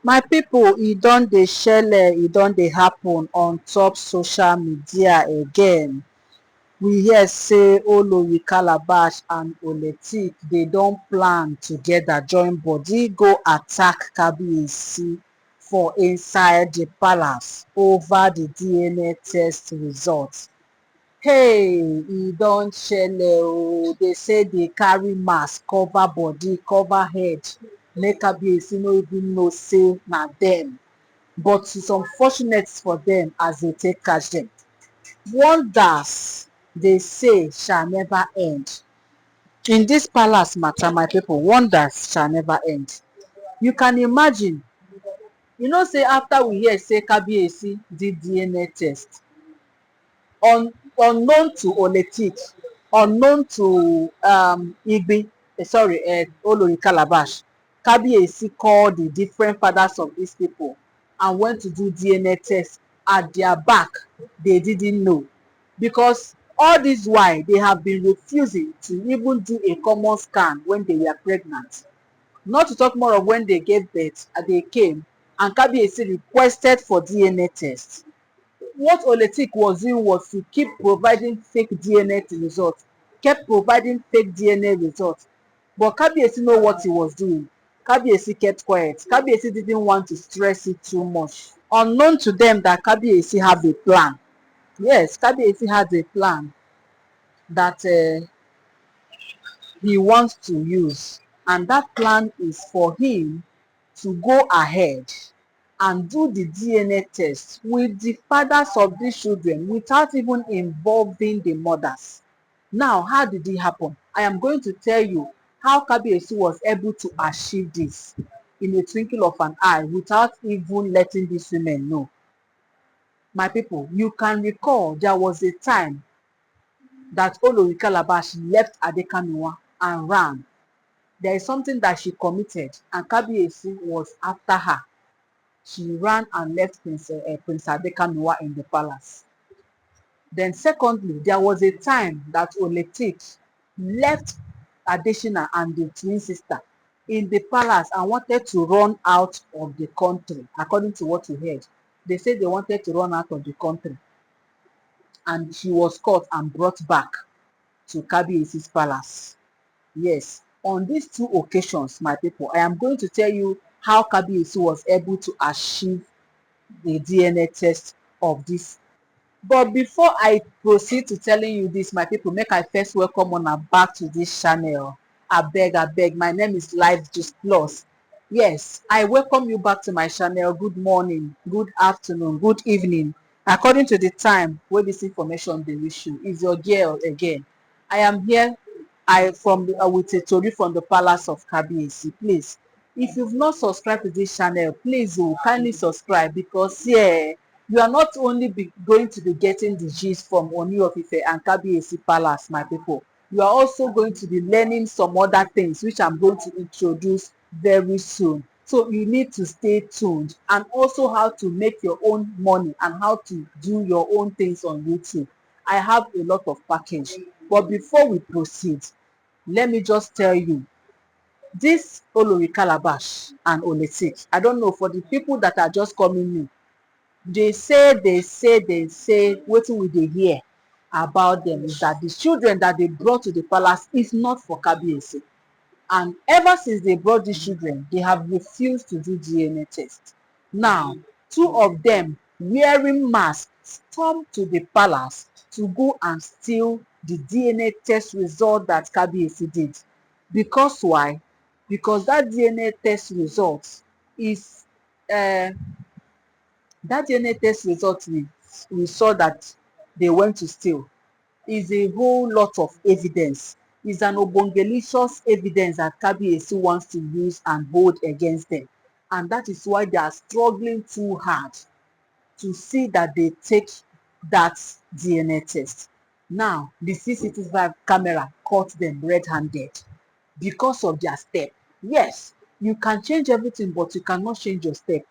My people, e don dey shele, e don dey happen on top social media again. We hear say Olori Calabash and Oletik dey don plan together join body go attack Kabiyesi for inside the palace over the DNA test result. Hey, e don shele o. Dey say dey carry mask cover body, cover head, make Kabiyesi no even know say na dem. But it's unfortunate for them as they take catch them. Wonders, they say, shall never end. In this palace matter, my people, wonders shall never end. You can imagine, say after we hear say Kabiyesi did DNA test, unknown to Oletik, unknown to Igbi, Olori Calabash, Kabiyesi called the different fathers of these people and went to do DNA test at their back. They didn't know, because all this while they have been refusing to even do a common scan when they were pregnant. Not to talk more of when they gave birth, they came and Kabiyesi requested for DNA test. What Oletik was doing was to keep providing fake DNA results, kept providing fake DNA results. But Kabiyesi know what he was doing. Kabiyesi kept quiet. Kabiyesi didn't want to stress it too much. Unknown to them that Kabiyesi have a plan. Yes, Kabiyesi has a plan that he wants to use. And that plan is for him to go ahead and do the DNA test with the fathers of these children without even involving the mothers. Now, how did it happen? I am going to tell you how Kabiyesi was able to achieve this in a twinkle of an eye without even letting these women know. My people, you can recall there was a time that Olori Calabash left Adekamiwa and ran. There is something that she committed and Kabiyesi was after her. She ran and left Prince Adekamiwa in the palace. Then secondly, there was a time that Oletik left Adeshina and the twin sister in the palace and wanted to run out of the country, according to what we heard. They said they wanted to run out of the country. And she was caught and brought back to Kabiyesi's palace. Yes, on these two occasions, my people, I am going to tell you how Kabiyesi was able to achieve the DNA test of this. But before I proceed to telling you this, my people, make I first welcome una back to this channel. Abeg, my name is Life Just Plus. Yes, I welcome you back to my channel. Good morning, good afternoon, good evening, according to the time where this information dey reach you. Is your girl again. I am here with a tori from the palace of Kabiyesi. Please, if you've not subscribed to this channel, please kindly subscribe, because yeah, you are not only going to be getting the gist from Ooni of Ife and Kabiyesi palace, my people. You are also going to be learning some other things which I'm going to introduce very soon. So you need to stay tuned, and also how to make your own money and how to do your own things on YouTube. I have a lot of package. But before we proceed, let me just tell you, this Olori Calabash and Oletik, I don't know, for the people that are just coming new, they say wetin we dey hear about them is that the children that they brought to the palace is not for Kabiyesi. And ever since they brought these children, they have refused to do DNA test. Now, two of them wearing masks come to the palace to go and steal the DNA test result that Kabiyesi did. Because why? Because that DNA test result is that DNA test result we saw that they went to steal is a whole lot of evidence. Is an obongelicious evidence that Kabiyesi wants to use and hold against them. And that is why they are struggling too hard to see that they take that DNA test. Now, the CCTV camera caught them red-handed because of their step. Yes, you can change everything, but you cannot change your step.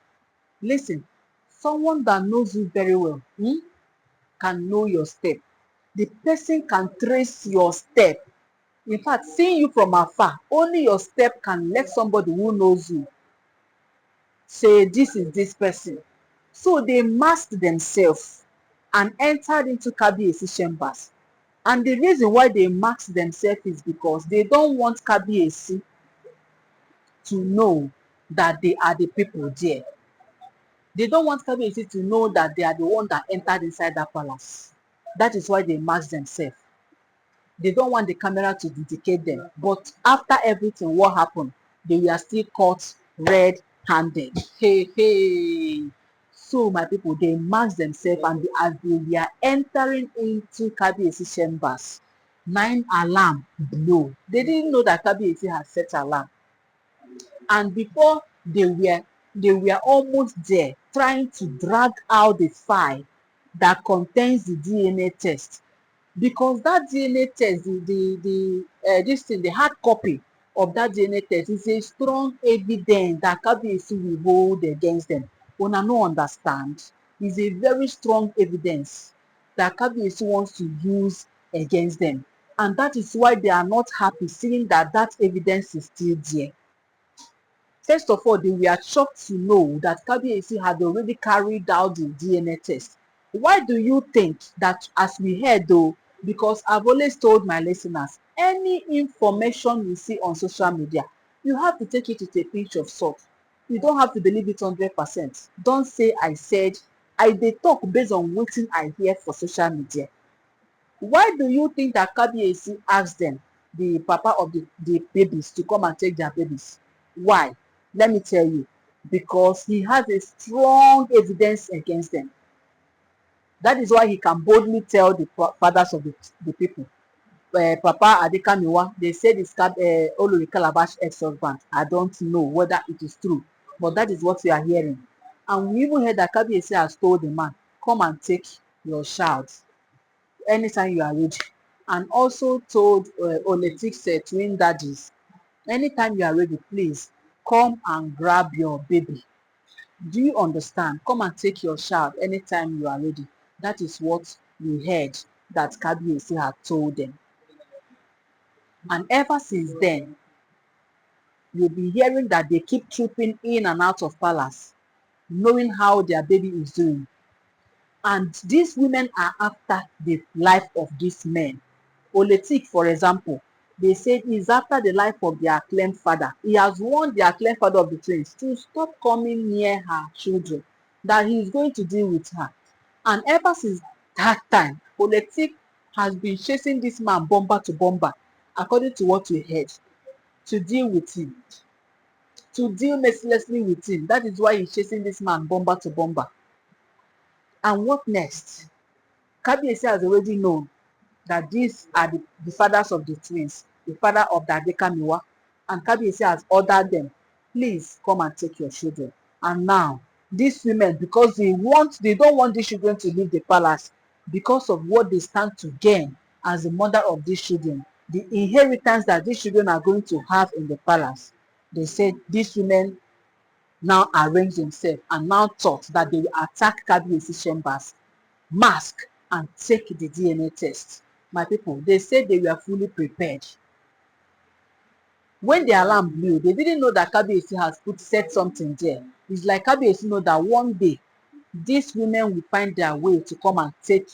Listen, someone that knows you very well can know your step. The person can trace your step. In fact, seeing you from afar, only your step can let somebody who knows you say this is this person. So they masked themselves and entered into Kabiyesi chambers. And the reason why they masked themselves is because they don't want Kabiyesi to know that they are the people there. They don't want Kabiyesi to know that they are the one that entered inside that palace. That is why they masked themselves. They don't want the camera to dedicate them. But after everything, what happened? They were still caught red-handed. Hey, hey. So my people, they masked themselves, and as they were entering into Kabiyesi chambers, 9 alarm blew. They didn't know that Kabiyesi had set alarm. And before they were almost there, trying to drag out the file that contains the DNA test, because that DNA test, this thing, the hard copy of that DNA test is a strong evidence that Kabiyesi will hold against them. Una no understand. Is a very strong evidence that Kabiyesi wants to use against them, and that is why they are not happy seeing that that evidence is still there. First of all, they were shocked to know that Kabiyesi had already carried out the DNA test. Why do you think that, as we heard though, because I've always told my listeners, any information you see on social media, you have to take it with a pinch of salt. You don't have to believe it 100%. Don't say I said. I dey talk based on wetin I hear for social media. Why do you think that Kabiyesi asked them, the papa of the babies, to come and take their babies? Why? Let me tell you. Because he has a strong evidence against them. That is why he can boldly tell the fathers of the people. Papa Adekamiwa, they said it's Olori Calabash ex-husband. I don't know whether it is true, but that is what we are hearing. And we even heard that Kabiyesi has told the man, come and take your child anytime you are ready. And also told Oletik's twin daddies, anytime you are ready, please come and grab your baby. Do you understand? Come and take your child anytime you are ready. That is what we heard that Kabiyesi had told them. And ever since then, you'll be hearing that they keep trooping in and out of palace, knowing how their baby is doing. And these women are after the life of these men. Oletik, for example, they said he's after the life of their acclaimed father. He has warned the acclaimed father of the twins to stop coming near her children, that he is going to deal with her. And ever since that time, Oletik has been chasing this man bomber to bomber, according to what we heard, to deal with him, to deal mercilessly with him. That is why he's chasing this man bomber to bomber. And what next? Kabiyesi has already known that these are the fathers of the twins, the father of the Adekamiwa, and Kabiyesi has ordered them, please come and take your children. And now, these women, because they don't want these children to leave the palace, because of what they stand to gain as the mother of these children, the inheritance that these children are going to have in the palace, they said these women now arrange themselves and now thought that they will attack Kabiyesi chambers, mask, and take the DNA test. My people, they said they were fully prepared. When the alarm blew, they didn't know that Kabiyesi has said something there. It's like Kabiyesi know that one day these women will find their way to come and take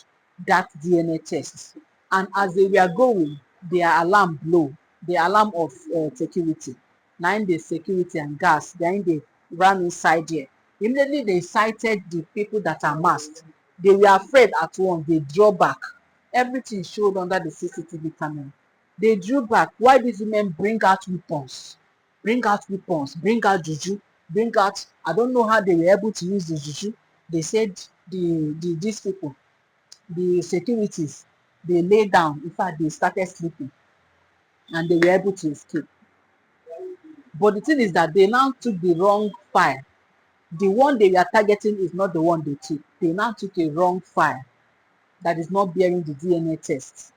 that DNA test. And as they were going, their alarm blew, the alarm of security. Now the security and gas, then they ran inside there. Immediately they sighted the people that are masked. They were afraid at once. They drew back. Everything showed under the CCTV camera. They drew back. Why these women bring out weapons? Bring out weapons, bring out juju, bring out, I don't know how they were able to use the juju. They said these people, the securities, they lay down. In fact, they started sleeping and they were able to escape. But the thing is that they now took the wrong file. The one they were targeting is not the one they took. They now took a wrong file that is not bearing the DNA test,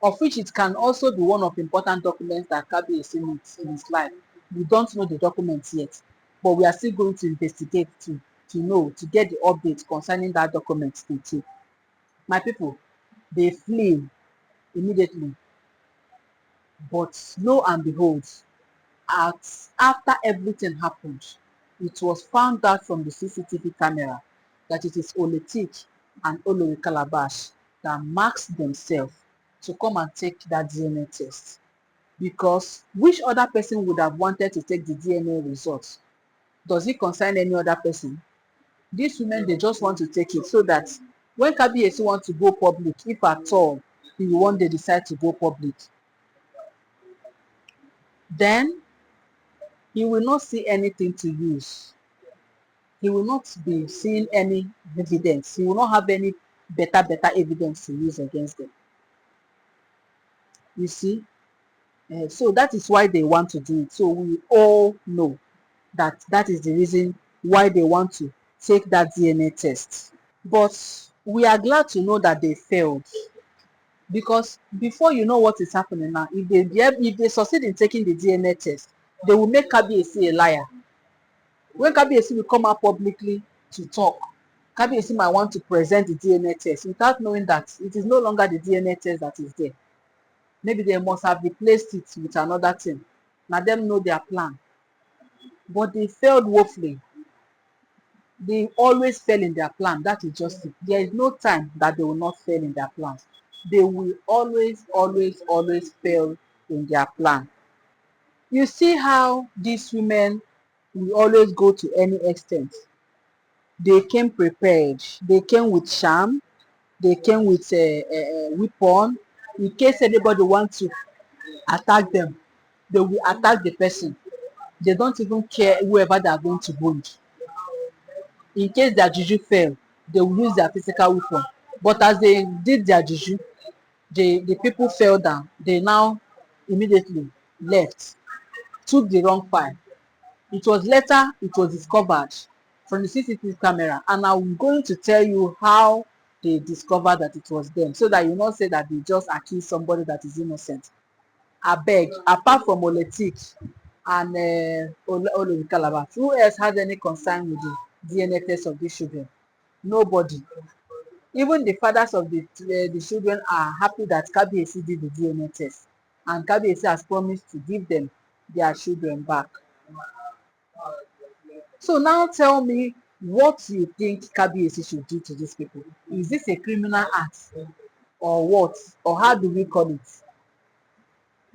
of which it can also be one of the important documents that Kabiyesi needs in his life. We don't know the documents yet, but we are still going to investigate to get the updates concerning that document too. My people, they flee immediately, but lo and behold, after everything happened, it was found out from the CCTV camera that it is Oletik and Olori Calabash that masked themselves to come and take that DNA test. Because which other person would have wanted to take the DNA results? Does it concern any other person? These women, they just want to take it so that when Kabiyesi wants to go public, if at all he will one day decide to go public, then he will not see anything to use. He will not be seeing any evidence. He will not have any better evidence to use against them. You see? So that is why they want to do it. So we all know that that is the reason why they want to take that DNA test. But we are glad to know that they failed, because before you know what is happening now, if they succeed in taking the DNA test, they will make Kabiyesi a liar. When Kabiyesi will come out publicly to talk, Kabiyesi might want to present the DNA test without knowing that it is no longer the DNA test that is there. Maybe they must have replaced it with another thing. Now them know their plan. But they failed woefully. They always fail in their plan. That is just it. There is no time that they will not fail in their plans. They will always fail in their plan. You see how these women will always go to any extent. They came prepared. They came with charm. They came with a weapon. In case anybody wants to attack them, they will attack the person. They don't even care whoever they are going to wound. In case their juju fail, they will use their physical weapon. But as they did their juju, the people fell down. They now immediately left, took the wrong file. It was later it was discovered from the CCTV camera, and I'm going to tell you how they discovered that it was them, so that you not say that they just accuse somebody that is innocent. Abeg, apart from Oletik and Olori Calabash, who else has any concern with the DNA test of these children? Nobody. Even the fathers of the children are happy that Kabiyesi did the DNA test, and Kabiyesi has promised to give them their children back. So now tell me what you think Kabiyesi should do to these people. Is this a criminal act or what? Or how do we call it?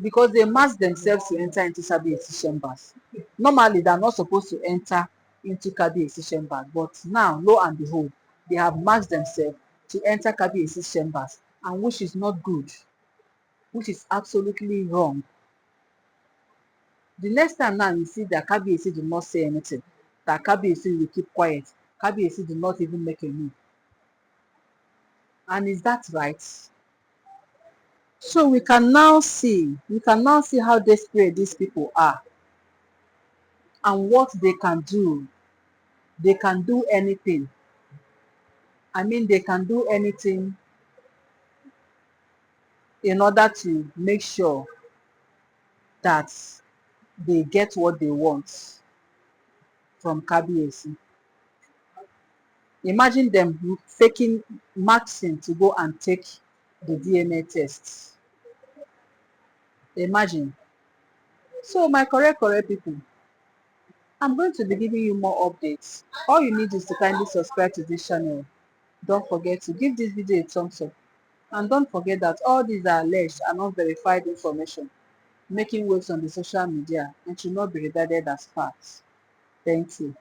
Because they mask themselves to enter into Kabiyesi chambers. Normally, they are not supposed to enter into Kabiyesi chambers, but now, lo and behold, they have masked themselves to enter Kabiyesi chambers, and which is not good, which is absolutely wrong. The next time now you see that Kabiyesi do not say anything, that Kabiyesi will keep quiet, Kabiyesi do not even make a move. And is that right? So we can now see how desperate these people are and what they can do. They can do anything. I mean, they can do anything in order to make sure that they get what they want from Kabiyesi. Imagine them faking Maxine to go and take the DNA tests. Imagine. So my correct people, I'm going to be giving you more updates. All you need is to kindly subscribe to this channel. Don't forget to give this video a thumbs up. And don't forget that all these are alleged and not verified information making waves on the social media and should not be regarded as facts. Thank you.